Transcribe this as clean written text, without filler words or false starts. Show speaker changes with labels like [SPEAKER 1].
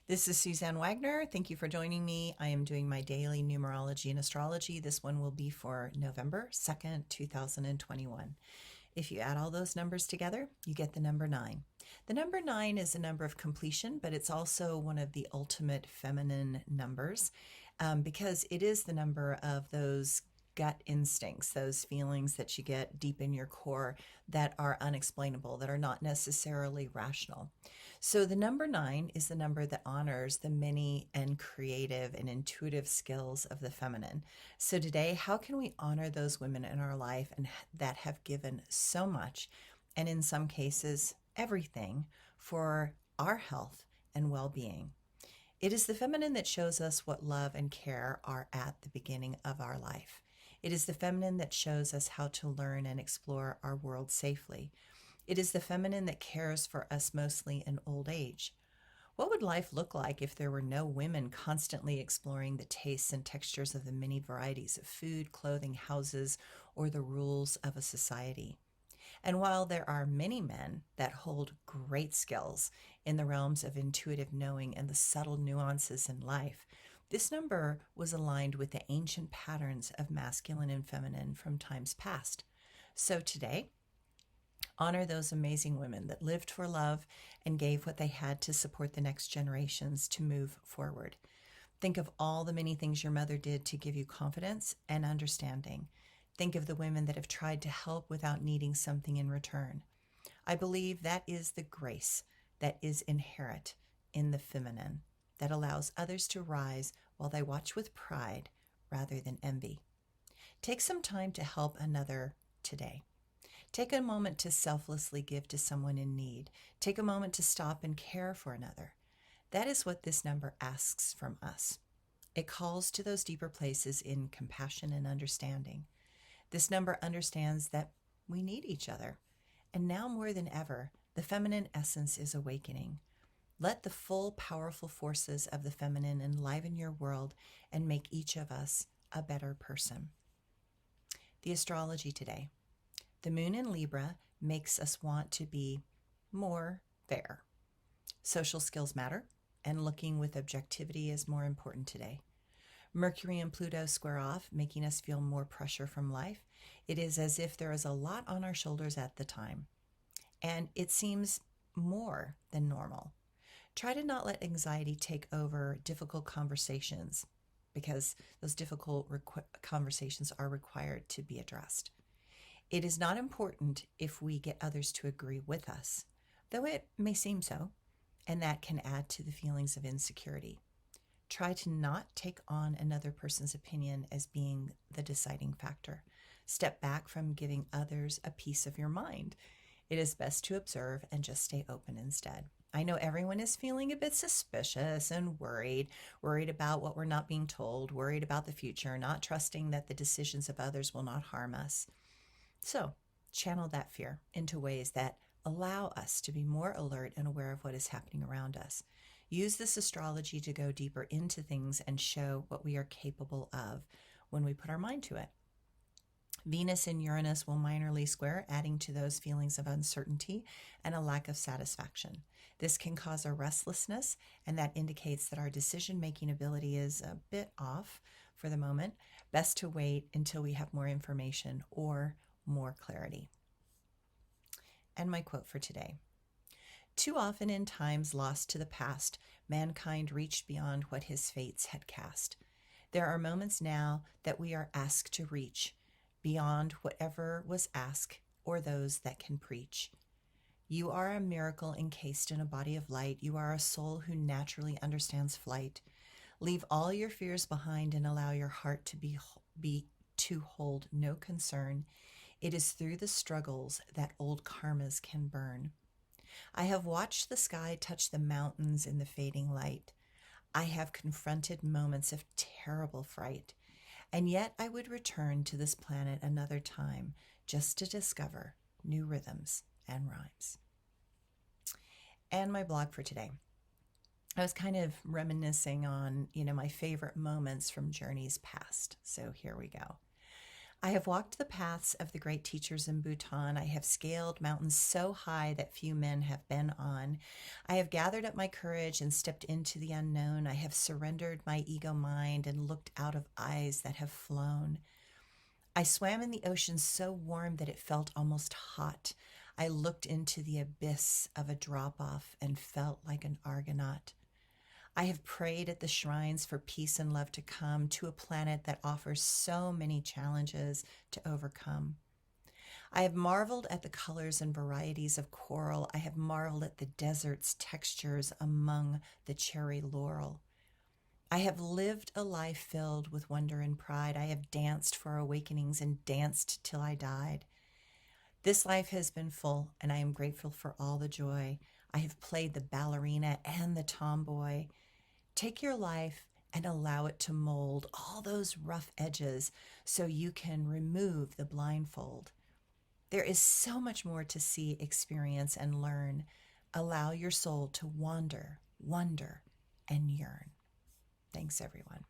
[SPEAKER 1] This is Suzanne Wagner. Thank you for joining me. I am doing my daily numerology and astrology. This one will be for November 2nd, 2021. If you add all those numbers together, you get the number 9. The number 9 is a number of completion, but it's also one of the ultimate feminine numbers because it is the number of those gut instincts, those feelings that you get deep in your core that are unexplainable, that are not necessarily rational. So the number 9 is the number that honors the many and creative and intuitive skills of the feminine. So today, how can we honor those women in our life and that have given so much, and in some cases, everything for our health and well-being? It is the feminine that shows us what love and care are at the beginning of our life. It is the feminine that shows us how to learn and explore our world safely. It is the feminine that cares for us mostly in old age. What would life look like if there were no women constantly exploring the tastes and textures of the many varieties of food, clothing, houses, or the rules of a society? And while there are many men that hold great skills in the realms of intuitive knowing and the subtle nuances in life, this number was aligned with the ancient patterns of masculine and feminine from times past. So today, honor those amazing women that lived for love and gave what they had to support the next generations to move forward. Think of all the many things your mother did to give you confidence and understanding. Think of the women that have tried to help without needing something in return. I believe that is the grace that is inherent in the feminine that allows others to rise while they watch with pride rather than envy. Take some time to help another today. Take a moment to selflessly give to someone in need. Take a moment to stop and care for another. That is what this number asks from us. It calls to those deeper places in compassion and understanding. This number understands that we need each other. And now more than ever, the feminine essence is awakening. Let the full, powerful forces of the feminine enliven your world and make each of us a better person. The astrology today. The moon in Libra makes us want to be more fair. Social skills matter, and looking with objectivity is more important today. Mercury and Pluto square off, making us feel more pressure from life. It is as if there is a lot on our shoulders at the time, and it seems more than normal. Try to not let anxiety take over difficult conversations because those difficult conversations are required to be addressed. It is not important if we get others to agree with us, though it may seem so, and that can add to the feelings of insecurity. Try to not take on another person's opinion as being the deciding factor. Step back from giving others a piece of your mind. It is best to observe and just stay open instead. I know everyone is feeling a bit suspicious and worried about what we're not being told, worried about the future, not trusting that the decisions of others will not harm us. So, channel that fear into ways that allow us to be more alert and aware of what is happening around us. Use this astrology to go deeper into things and show what we are capable of when we put our mind to it. Venus and Uranus will minorly square, adding to those feelings of uncertainty and a lack of satisfaction. This can cause a restlessness, and that indicates that our decision-making ability is a bit off for the moment. Best to wait until we have more information or more clarity. And my quote for today. Too often in times lost to the past, mankind reached beyond what his fates had cast. There are moments now that we are asked to reach beyond whatever was asked or those that can preach. You are a miracle encased in a body of light. You are a soul who naturally understands flight. Leave all your fears behind and allow your heart to hold no concern. It is through the struggles that old karmas can burn. I have watched the sky touch the mountains in the fading light. I have confronted moments of terrible fright, and yet I would return to this planet another time just to discover new rhythms and rhymes. And my blog for today. I was kind of reminiscing on, my favorite moments from journeys past. So here we go. I have walked the paths of the great teachers in Bhutan. I have scaled mountains so high that few men have been on. I have gathered up my courage and stepped into the unknown. I have surrendered my ego mind and looked out of eyes that have flown. I swam in the ocean so warm that it felt almost hot. I looked into the abyss of a drop off and felt like an Argonaut. I have prayed at the shrines for peace and love to come to a planet that offers so many challenges to overcome. I have marveled at the colors and varieties of coral. I have marveled at the desert's textures among the cherry laurel. I have lived a life filled with wonder and pride. I have danced for awakenings and danced till I died. This life has been full, and I am grateful for all the joy. I have played the ballerina and the tomboy. Take your life and allow it to mold all those rough edges so you can remove the blindfold. There is so much more to see, experience, and learn. Allow your soul to wander, wonder, and yearn. Thanks, everyone.